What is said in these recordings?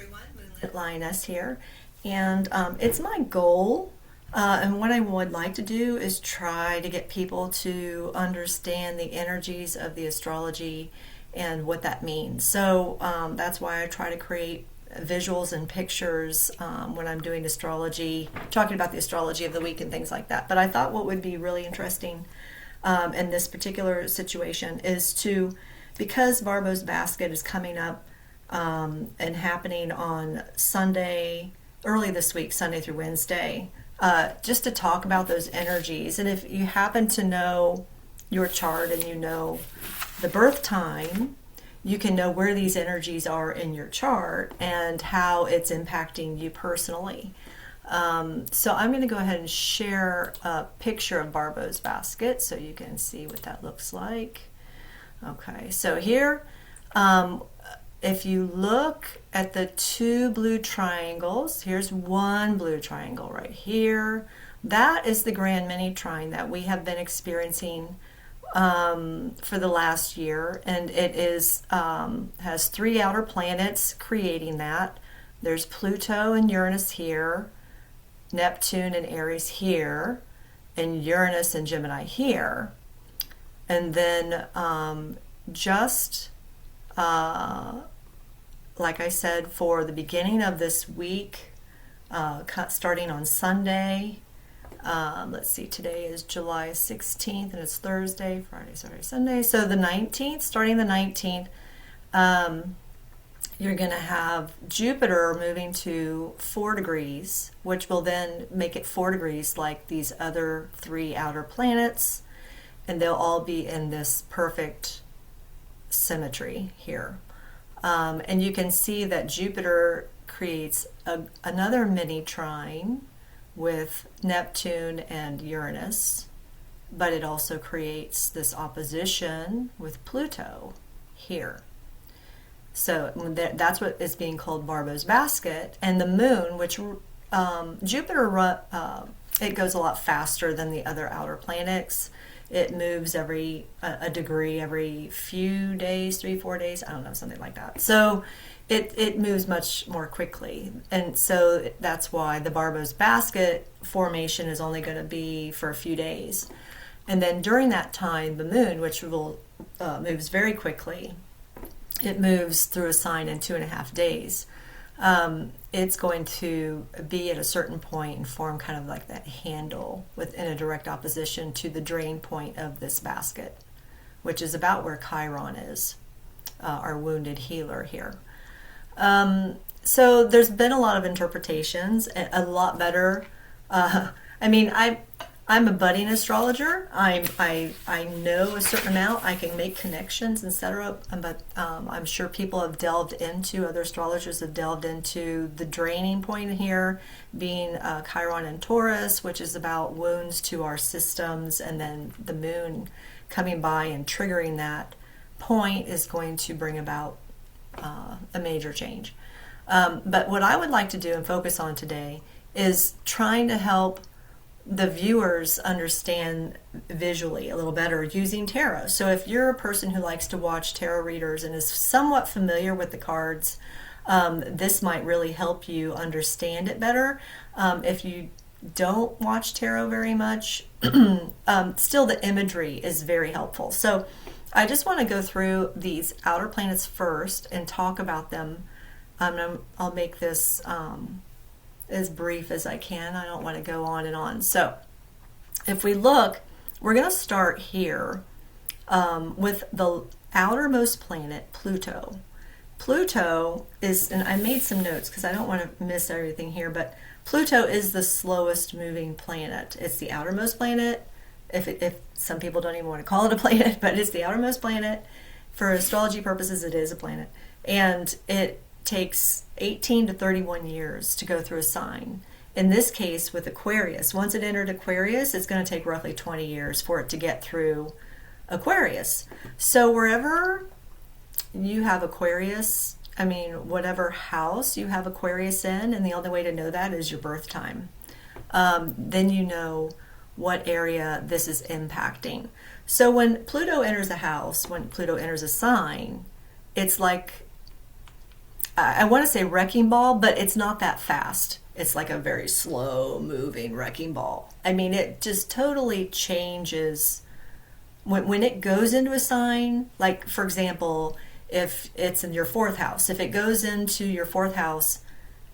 everyone, Moonlit Lioness here, and it's my goal, and what I would like to do is try to get people to understand the energies of the astrology and what that means. So that's why I try to create visuals and pictures when I'm doing astrology, talking about the astrology of the week and things like that. But I thought what would be really interesting in this particular situation is to, because Barbault's basket is coming up and happening on Sunday, early this week, Sunday through Wednesday, just to talk about those energies. And if you happen to know your chart and you know the birth time, you can know where these energies are in your chart and how it's impacting you personally. So I'm going to go ahead and share a picture of Barbault's basket so you can see what that looks like. Okay, so here, if you look at the two blue triangles, here's one blue triangle right here. That is the grand mini trine that we have been experiencing for the last year, and it is has three outer planets creating that. There's Pluto and Uranus here, Neptune and Aries here, and Uranus and Gemini here. And then just like I said, for the beginning of this week, starting on Sunday, let's see, today is July 16th and it's Thursday, Friday, Saturday, Sunday. So the 19th, starting the 19th, you're going to have Jupiter moving to 4 degrees, which will then make it 4 degrees like these other three outer planets, and they'll all be in this perfect symmetry here. And you can see that Jupiter creates another mini trine with Neptune and Uranus, but it also creates this opposition with Pluto here. So that's what is being called Barbault's basket. And the moon, which Jupiter, it goes a lot faster than the other outer planets. It moves a degree every few days, 3-4 days, I don't know, something like that. So it moves much more quickly. And so that's why the Barbault's basket formation is only going to be for a few days. And then during that time, the moon, which will moves very quickly, it moves through a sign in 2.5 days. It's going to be at a certain point and form kind of like that handle within a direct opposition to the drain point of this basket, which is about where Chiron is, our wounded healer here. So there's been a lot of interpretations, a lot better. I'm a budding astrologer. I know a certain amount. I can make connections, etc. But I'm sure people have delved into, other astrologers have delved into the draining point here, being Chiron and Taurus, which is about wounds to our systems, and then the moon coming by and triggering that point is going to bring about a major change. But what I would like to do and focus on today is trying to help the viewers understand visually a little better using tarot. So if you're a person who likes to watch tarot readers and is somewhat familiar with the cards, this might really help you understand it better. If you don't watch tarot very much, still the imagery is very helpful. So I just want to go through these outer planets first and talk about them. I'll make this as brief as I can. I don't want to go on and on. So if we look, we're going to start here with the outermost planet, Pluto. Pluto is, and I made some notes because I don't want to miss everything here, but Pluto is the slowest moving planet. It's the outermost planet. If some people don't even want to call it a planet, but it's the outermost planet. For astrology purposes, it is a planet. And it takes 18 to 31 years to go through a sign. In this case, with Aquarius, once it entered Aquarius, it's going to take roughly 20 years for it to get through Aquarius. So wherever you have Aquarius, whatever house you have Aquarius in, and the only way to know that is your birth time. Then you know what area this is impacting. So when Pluto enters a house, when Pluto enters a sign, it's like I want to say wrecking ball, but it's not that fast. It's like a very slow moving wrecking ball. I mean, it just totally changes when it goes into a sign. Like, for example, if it's in your fourth house, if it goes into your fourth house,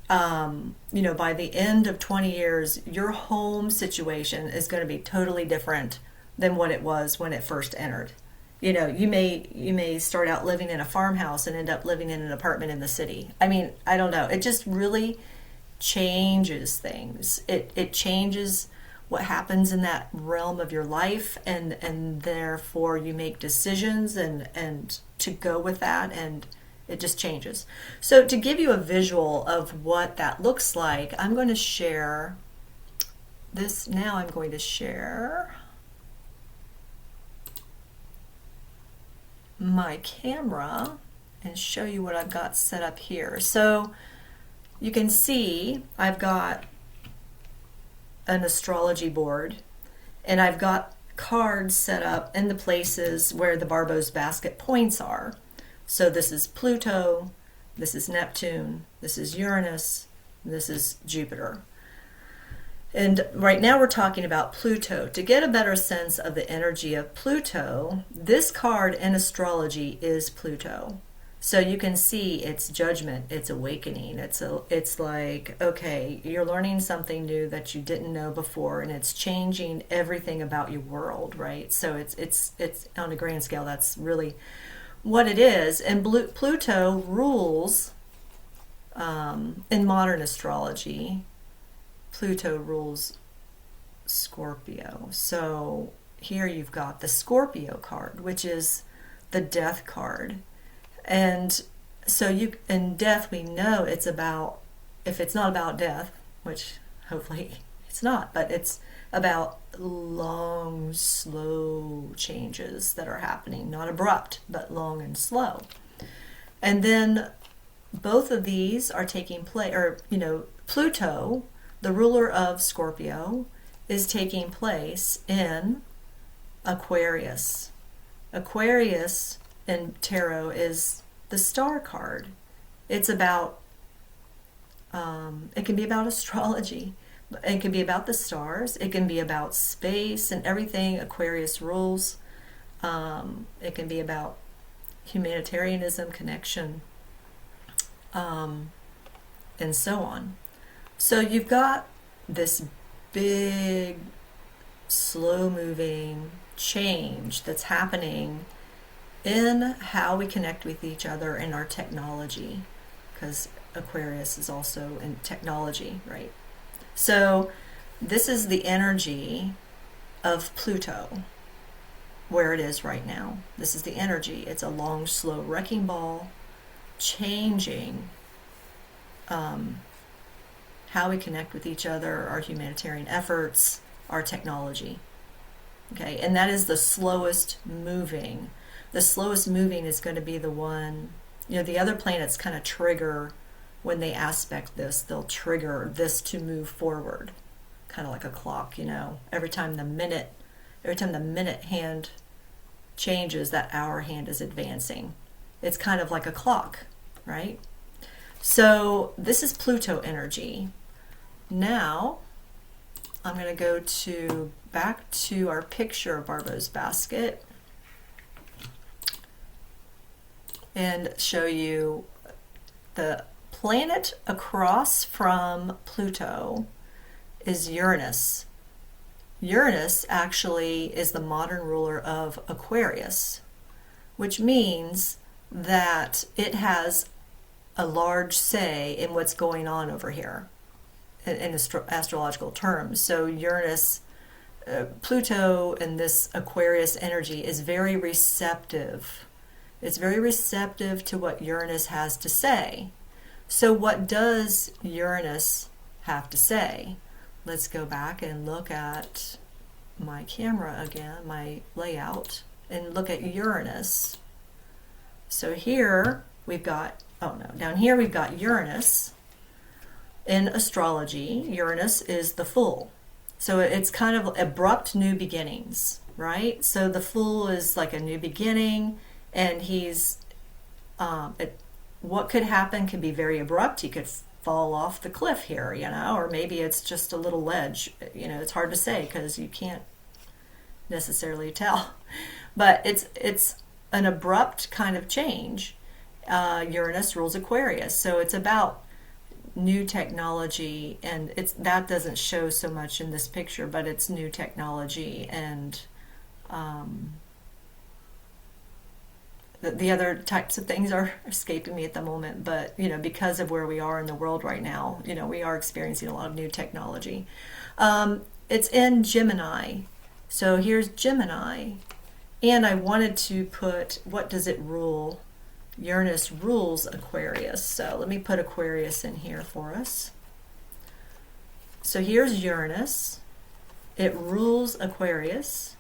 by the end of 20 years, your home situation is going to be totally different than what it was when it first entered. You may start out living in a farmhouse and end up living in an apartment in the city. I mean, I don't know. It just really changes things. It changes what happens in that realm of your life, and therefore you make decisions and to go with that, and it just changes. So to give you a visual of what that looks like, I'm going to share this now. I'm going to share my camera and show you what I've got set up here. So you can see I've got an astrology board, and I've got cards set up in the places where the Barbault's basket points are. So this is Pluto, this is Neptune, this is Uranus, this is Jupiter. And right now we're talking about Pluto. To get a better sense of the energy of Pluto, this card in astrology is Pluto. So you can see it's judgment, it's awakening. It's like, okay, you're learning something new that you didn't know before, and it's changing everything about your world, right? So it's on a grand scale, that's really what it is. And Pluto rules, in modern astrology, Pluto rules Scorpio. So here you've got the Scorpio card, which is the death card. And so in death, we know it's about, if it's not about death, which hopefully it's not, but it's about long, slow changes that are happening, not abrupt, but long and slow. And then both of these are taking place, or, Pluto, the ruler of Scorpio, is taking place in Aquarius. Aquarius in tarot is the star card. It's about, it can be about astrology. It can be about the stars. It can be about space and everything Aquarius rules. It can be about humanitarianism, connection, and so on. So you've got this big, slow-moving change that's happening in how we connect with each other and our technology, because Aquarius is also in technology, right? So this is the energy of Pluto, where it is right now. This is the energy. It's a long, slow wrecking ball, changing how we connect with each other, our humanitarian efforts, our technology. Okay, and that is the slowest moving. The slowest moving is going to be the one, the other planets kind of trigger when they aspect this. They'll trigger this to move forward, kind of like a clock, Every time the minute hand changes, that hour hand is advancing. It's kind of like a clock, right? So this is Pluto energy. Now I'm going to go back to our picture of Barbault's basket and show you the planet across from Pluto is Uranus. Uranus actually is the modern ruler of Aquarius, which means that it has a large say in what's going on over here in astrological terms. So Uranus, Pluto and this Aquarius energy is very receptive. It's very receptive to what Uranus has to say. So what does Uranus have to say? Let's go back and look at my camera again, my layout, and look at Uranus. So here we've got, down here we've got Uranus. In astrology, Uranus is the Fool. So it's kind of abrupt new beginnings, right? So the Fool is like a new beginning, and he's what could happen can be very abrupt. He could fall off the cliff here, or maybe it's just a little ledge. It's hard to say because you can't necessarily tell. But it's an abrupt kind of change. Uranus rules Aquarius, so it's about new technology, and that doesn't show so much in this picture, but it's new technology, and the other types of things are escaping me at the moment, but because of where we are in the world right now, we are experiencing a lot of new technology. It's in Gemini, so here's Gemini, and I wanted to put, what does it rule? Uranus rules Aquarius, so let me put Aquarius in here for us. So here's Uranus, it rules Aquarius,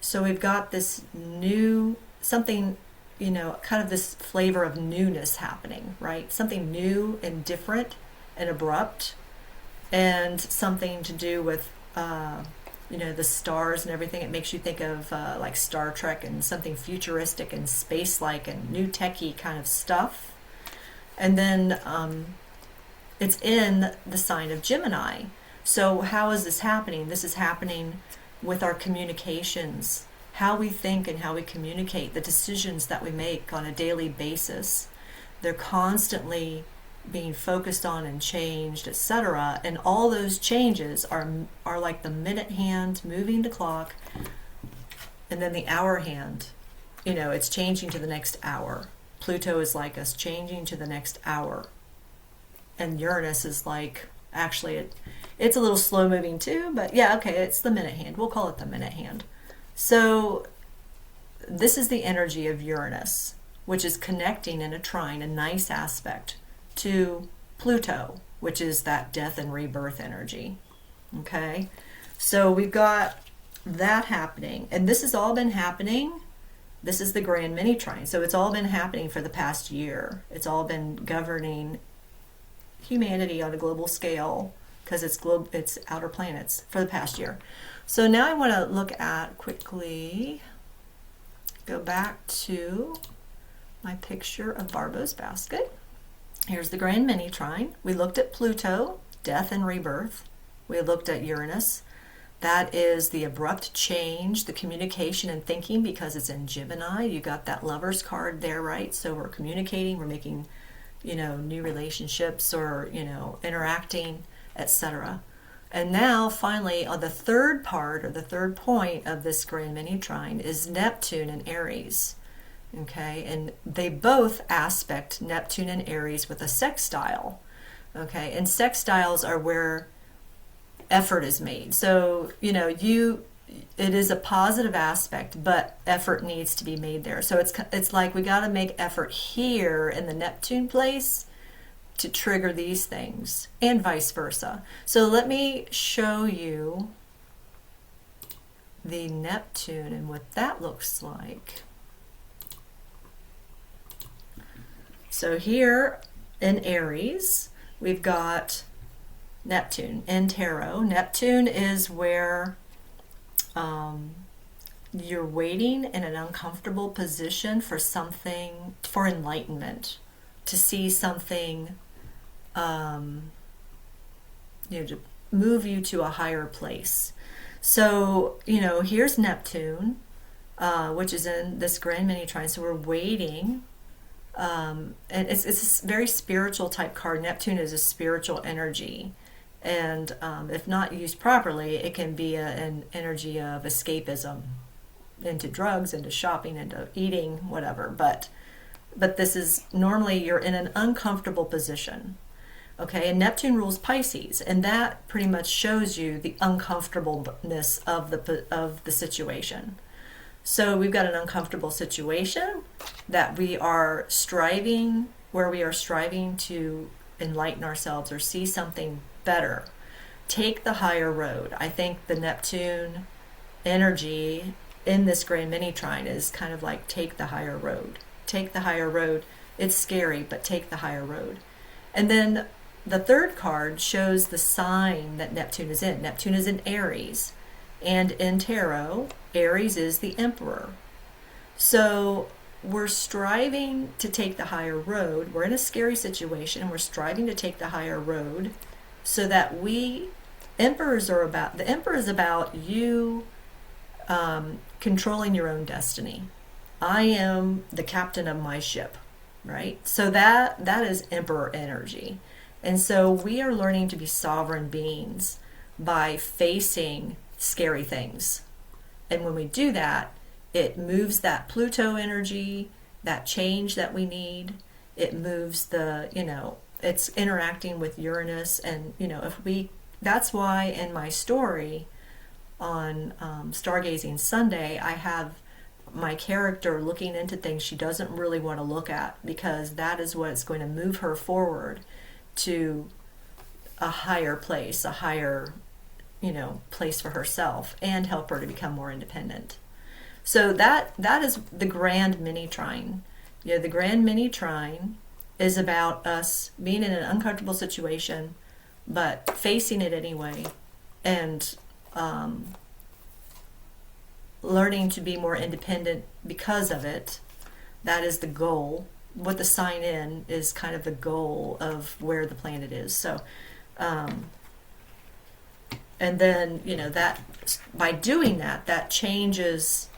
so we've got this new something, kind of this flavor of newness happening, right? Something new and different and abrupt, and something to do with, the stars and everything. It makes you think of like Star Trek and something futuristic and space-like and new techie kind of stuff. And then it's in the sign of Gemini. So how is this happening? This is happening with our communications, how we think and how we communicate, the decisions that we make on a daily basis. They're constantly being focused on and changed, etc. And all those changes are like the minute hand moving the clock, and then the hour hand, it's changing to the next hour. Pluto is like us changing to the next hour. And Uranus is like, actually it's a little slow moving too, but yeah, okay, it's the minute hand. We'll call it the minute hand. So this is the energy of Uranus, which is connecting in a trine, a nice aspect, to Pluto, which is that death and rebirth energy. Okay, so we've got that happening, and this has all been happening. This is the grand mini trine, so it's all been happening for the past year. It's all been governing humanity on a global scale, because it's outer planets for the past year. So now I want to look at, quickly go back to my picture of Barbault's basket. Here's the grand mini trine. We looked at Pluto, death and rebirth. We looked at Uranus. That is the abrupt change, the communication and thinking, because it's in Gemini. You got that Lover's card there, right? So we're communicating, we're making, new relationships, or, interacting, etc. And now, finally, on the third part, or the third point of this grand mini trine, is Neptune and Aries. Okay, and they both aspect Neptune and Aries with a sextile. Okay, and sextiles are where effort is made. So, it is a positive aspect, but effort needs to be made there. So it's like we got to make effort here in the Neptune place to trigger these things, and vice versa. So let me show you the Neptune and what that looks like. So here in Aries, we've got Neptune in Tarot. Neptune is where you're waiting in an uncomfortable position for something, for enlightenment, to see something, to move you to a higher place. So, here's Neptune, which is in this grand mini trine. So we're waiting. And it's a very spiritual type card. Neptune is a spiritual energy, and if not used properly, it can be an energy of escapism, into drugs, into shopping, into eating, whatever. But this is normally you're in an uncomfortable position. Okay, and Neptune rules Pisces, and that pretty much shows you the uncomfortableness of the situation. So we've got an uncomfortable situation that we are striving, where we are striving to enlighten ourselves or see something better. Take the higher road. I think the Neptune energy in this grand mini trine is kind of like take the higher road. Take the higher road. It's scary, but take the higher road. And then the third card shows the sign that Neptune is in. Neptune is in Aries. And in Tarot, Aries is the Emperor. So we're striving to take the higher road. We're in a scary situation and we're striving to take the higher road so that the emperor is about you controlling your own destiny. I am the captain of my ship, right? So that is emperor energy. And so we are learning to be sovereign beings by facing scary things. And when we do that, it moves that Pluto energy, that change that we need. It moves it's interacting with Uranus. And, that's why in my story on Stargazing Sunday, I have my character looking into things she doesn't really want to look at, because that is what's going to move her forward to a higher place, a higher, place for herself, and help her to become more independent. So that is the grand mini trine. The grand mini trine is about us being in an uncomfortable situation, but facing it anyway, and learning to be more independent because of it. That is the goal. What the sign in is kind of the goal of where the planet is. So, and then, that by doing that changes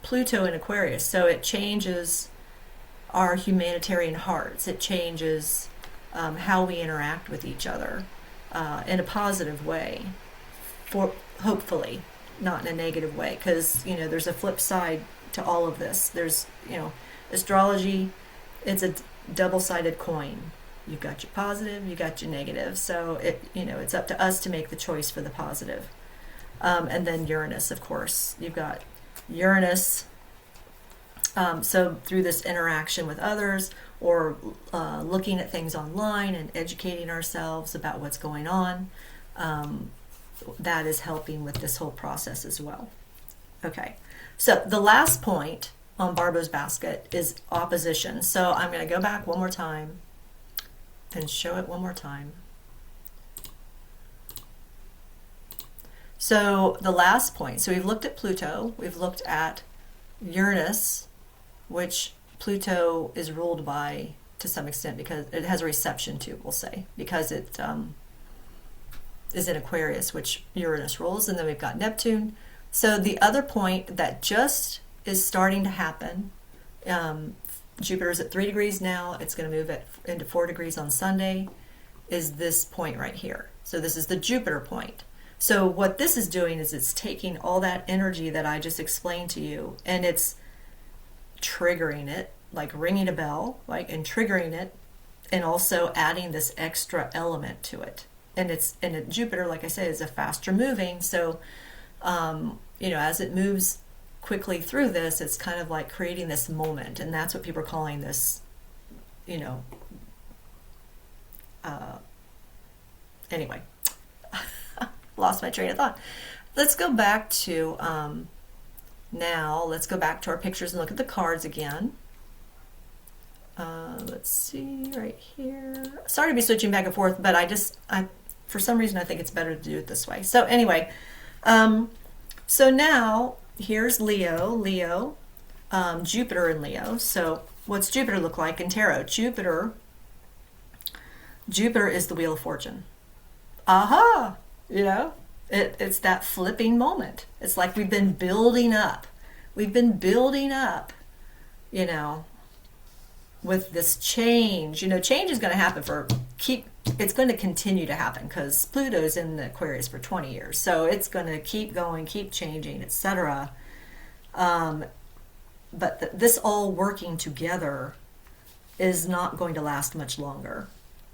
Pluto in Aquarius. So it changes our humanitarian hearts. It changes how we interact with each other in a positive way, for hopefully not in a negative way, because there's a flip side to all of this. There's astrology, it's a double-sided coin. You've got your positive, you got your negative. So it's up to us to make the choice for the positive. And then Uranus, of course. You've got Uranus. So through this interaction with others, or looking at things online and educating ourselves about what's going on, that is helping with this whole process as well. Okay, so the last point on Barbault's basket is opposition. So I'm going to go back one more time and show it one more time. So the last point, so we've looked at Pluto, we've looked at Uranus, which Pluto is ruled by to some extent because it has a reception to, we'll say, because it is in Aquarius, which Uranus rules. And then we've got Neptune. So the other point that just is starting to happen, Jupiter's at 3 degrees now, it's going to move into 4 degrees on Sunday, is this point right here. So this is the Jupiter point. So what this is doing is it's taking all that energy that I just explained to you, and it's triggering it, like ringing a bell, and triggering it, and also adding this extra element to it. And Jupiter, like I said, is a faster moving. So, as it moves quickly through this, it's kind of like creating this moment, and that's what people are calling this, anyway, lost my train of thought. Let's go back to, let's go back to our pictures and look at the cards again. Let's see right here. Sorry to be switching back and forth, but for some reason I think it's better to do it this way. So anyway, so now here's Leo, Jupiter in Leo. So what's Jupiter look like in tarot? Jupiter is the Wheel of Fortune. Aha! It's that flipping moment. It's like we've been building up. We've been building up, with this change. Change is going to happen it's going to continue to happen because Pluto's in the Aquarius for 20 years. So it's going to keep going, keep changing, etc. But this all working together is not going to last much longer,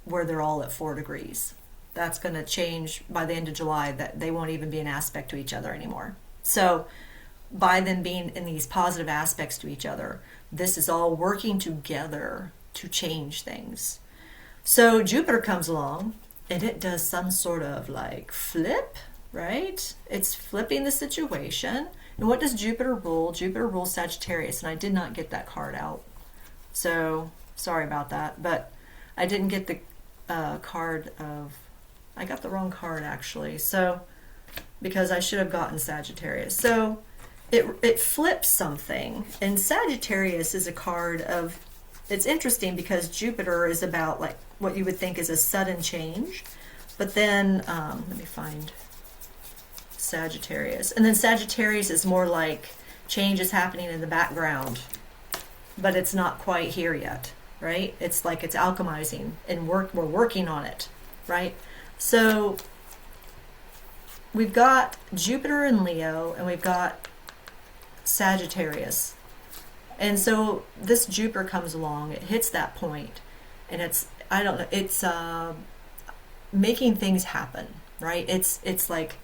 where they're all at 4 degrees. That's going to change by the end of July, that they won't even be an aspect to each other anymore. So by them being in these positive aspects to each other, this is all working together to change things. So Jupiter comes along and it does some sort of like flip, right? It's flipping the situation. And what does Jupiter rule? Jupiter rules Sagittarius, and I did not get that card out. So sorry about that, but I didn't get the card of, I got the wrong card actually. So because I should have gotten Sagittarius. So it flips something. And Sagittarius is a card of, it's interesting because Jupiter is about like what you would think is a sudden change. But then, let me find Sagittarius. And then Sagittarius is more like change is happening in the background, but it's not quite here yet, right? It's like it's alchemizing and we're working on it, right? So we've got Jupiter in Leo and we've got Sagittarius. And so this Jupiter comes along, it hits that point, and it's, I don't know, it's making things happen, right? It's like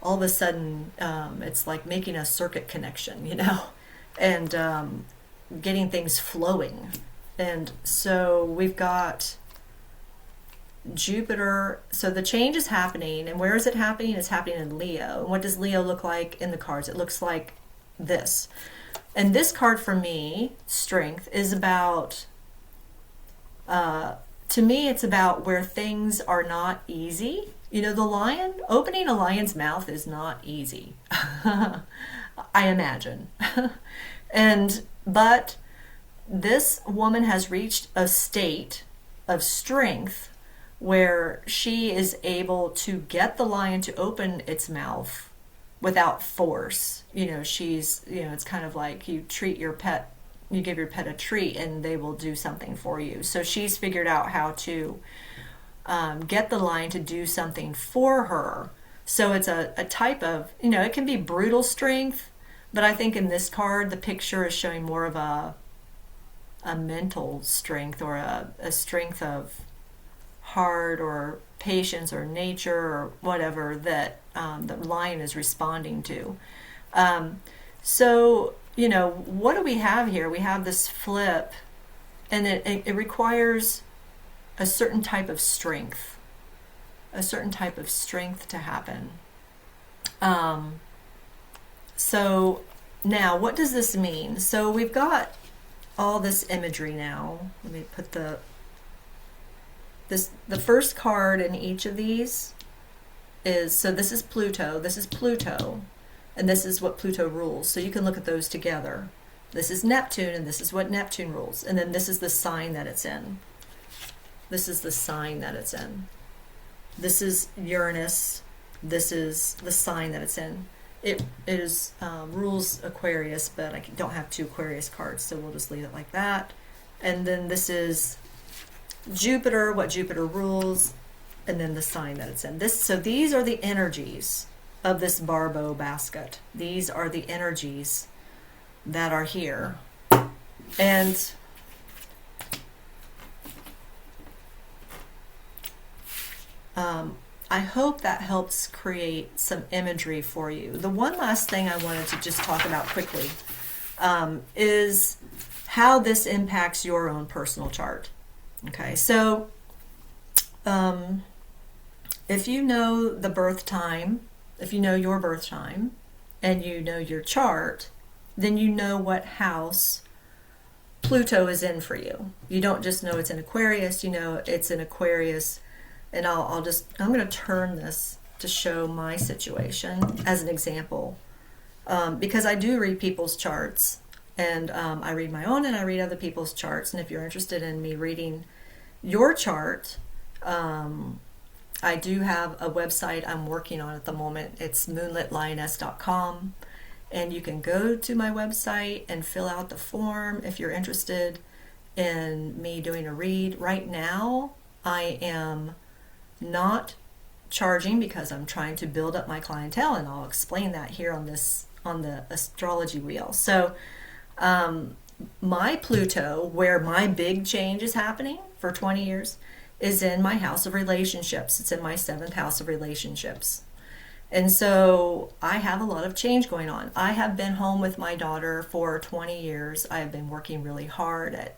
all of a sudden, it's like making a circuit connection, you know, and getting things flowing. And so we've got Jupiter, so the change is happening, and where is it happening? It's happening in Leo. And what does Leo look like in the cards? It looks like this. And this card for me, Strength, is about, to me, it's about where things are not easy. You know, the lion, opening a lion's mouth is not easy, I imagine. But this woman has reached a state of strength where she is able to get the lion to open its mouth without force. You know, she's, you know, it's kind of like you treat your pet, you give your pet a treat and they will do something for you. So she's figured out how to get the lion to do something for her. So it's a type of, you know, it can be brutal strength, but I think in this card, the picture is showing more of a mental strength, or a strength of heart or patience or nature or whatever that the lion is responding to. So, you know, what do we have here? We have this flip, and it requires a certain type of strength, to happen. So now, what does this mean? So we've got all this imagery now. Let me put the first card in each of these is, so this is Pluto, and this is what Pluto rules. So you can look at those together. This is Neptune, and this is what Neptune rules. And then this is the sign that it's in. This is the sign that it's in. This is Uranus. This is the sign that it's in. It is rules Aquarius, but I don't have two Aquarius cards, so we'll just leave it like that. And then this is Jupiter, what Jupiter rules, and then the sign that it's in. So these are the energies of this Barbault basket. These are the energies that are here. And I hope that helps create some imagery for you. The one last thing I wanted to just talk about quickly is how this impacts your own personal chart. Okay, so if you know the birth time, if you know your birth time and you know your chart, then you know what house Pluto is in for you. You don't just know it's in Aquarius, you know it's in Aquarius. And I'm going to turn this to show my situation as an example, because I do read people's charts, and I read my own and I read other people's charts. And if you're interested in me reading your chart, I do have a website I'm working on at the moment. It's moonlitlioness.com, and you can go to my website and fill out the form if you're interested in me doing a read. Right now, I am not charging because I'm trying to build up my clientele, and I'll explain that here on the astrology wheel. So my Pluto, where my big change is happening for 20 years, is in my house of relationships. It's in my 7th house of relationships. And so I have a lot of change going on. I have been home with my daughter for 20 years. I have been working really hard at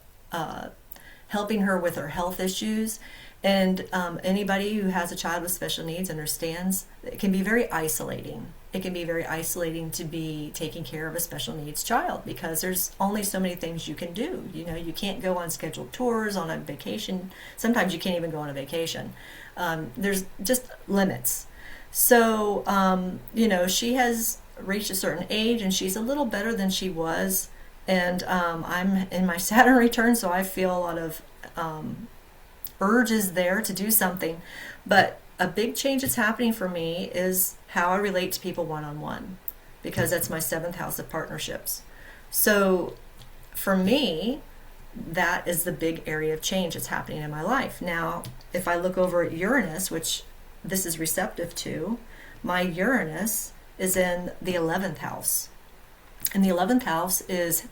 helping her with her health issues. And anybody who has a child with special needs understands it can be very isolating. It can be very isolating to be taking care of a special needs child because there's only so many things you can do. You know, you can't go on scheduled tours, on a vacation. Sometimes you can't even go on a vacation. There's just limits. So, you know, she has reached a certain age, and she's a little better than she was. And I'm in my Saturn return, so I feel a lot of urges there to do something. But a big change that's happening for me is how I relate to people one-on-one, because that's my 7th house of partnerships. So for me, that is the big area of change that's happening in my life. Now, if I look over at Uranus, which this is receptive to, my Uranus is in the 11th house. And the 11th house is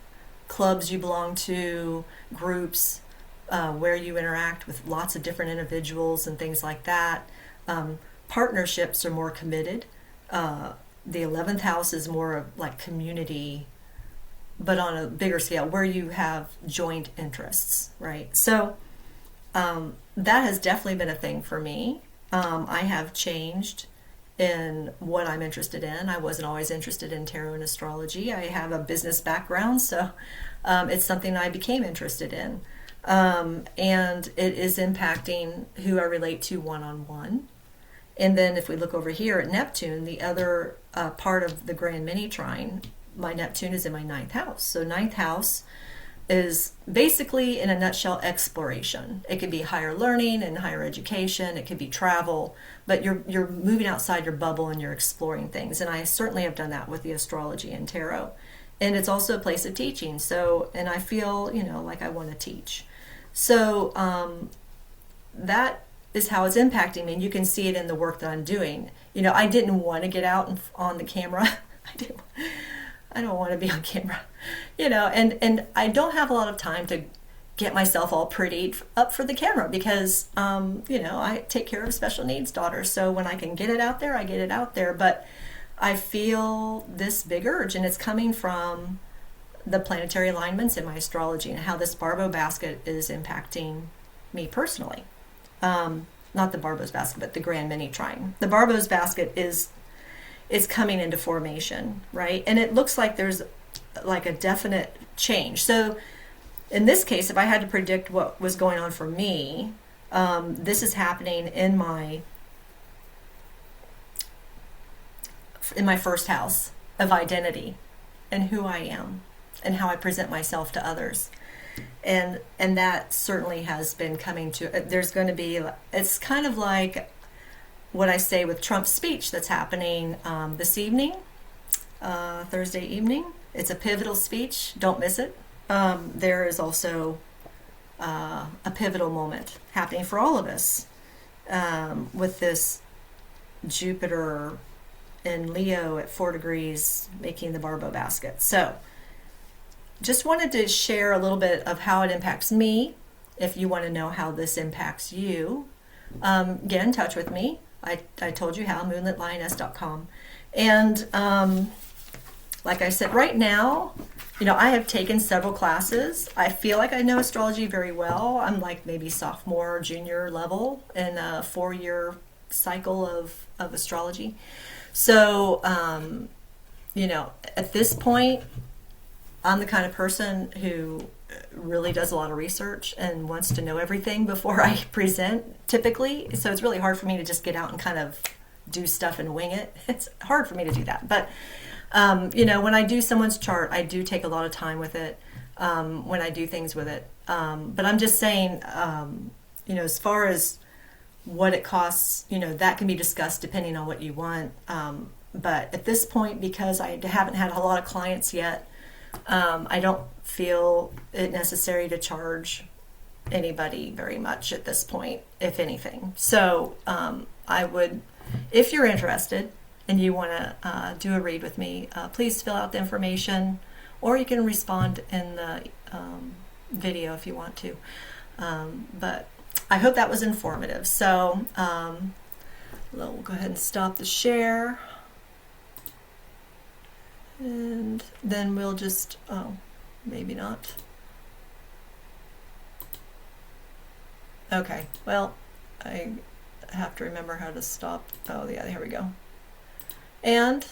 clubs you belong to, groups, where you interact with lots of different individuals and things like that. Partnerships are more committed. The 11th house is more of like community, but on a bigger scale, where you have joint interests, right? So that has definitely been a thing for me. I have changed in what I'm interested in. I wasn't always interested in tarot and astrology. I have a business background, so it's something I became interested in. And it is impacting who I relate to one-on-one. And then if we look over here at Neptune, the other part of the grand mini trine, my Neptune is in my 9th house. So 9th house is basically, in a nutshell, exploration. It could be higher learning and higher education. It could be travel, but you're moving outside your bubble and you're exploring things. And I certainly have done that with the astrology and tarot. And it's also a place of teaching. So, and I feel, like I want to teach. So that is how it's impacting me. And you can see it in the work that I'm doing. I didn't want to get out on the camera. I don't want to be on camera, and I don't have a lot of time to get myself all prettied up for the camera because, I take care of special needs daughters. So when I can get it out there, I get it out there. But I feel this big urge, and it's coming from the planetary alignments in my astrology and how this Barbault basket is impacting me personally. Not the Barbault's basket, but the grand mini trine. The Barbault's basket is coming into formation, right? And it looks like there's like a definite change. So in this case, if I had to predict what was going on for me, this is happening in my 1st house of identity and who I am and how I present myself to others. And that certainly has been coming to, there's going to be, it's kind of like what I say with Trump's speech that's happening this evening, Thursday evening. It's a pivotal speech. Don't miss it. There is also a pivotal moment happening for all of us with this Jupiter in Leo at 4 degrees making the Barbault basket. So just wanted to share a little bit of how it impacts me. If you want to know how this impacts you, get in touch with me. I told you how, moonlitlioness.com. And like I said, right now, I have taken several classes. I feel like I know astrology very well. I'm like maybe sophomore, junior level in a 4-year cycle of astrology. So, at this point, I'm the kind of person who really does a lot of research and wants to know everything before I present, typically. So it's really hard for me to just get out and kind of do stuff and wing it. It's hard for me to do that. But, when I do someone's chart, I do take a lot of time with it when I do things with it. But I'm just saying, as far as what it costs, that can be discussed depending on what you want. But at this point, because I haven't had a lot of clients yet, I don't feel it necessary to charge anybody very much at this point, if anything. So I would, if you're interested and you want to do a read with me, please fill out the information, or you can respond in the video if you want to. But I hope that was informative. So we'll go ahead and stop the share. And then we'll just, maybe not. Okay, well, I have to remember how to stop. Oh, yeah, here we go. And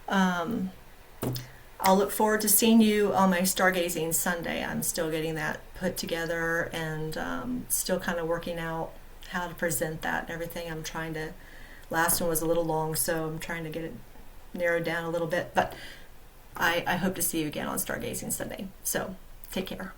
I'll look forward to seeing you on my Stargazing Sunday. I'm still getting that put together and still kind of working out how to present that and everything. Last one was a little long, so I'm trying to get it narrowed down a little bit, but I hope to see you again on Stargazing Sunday. So take care.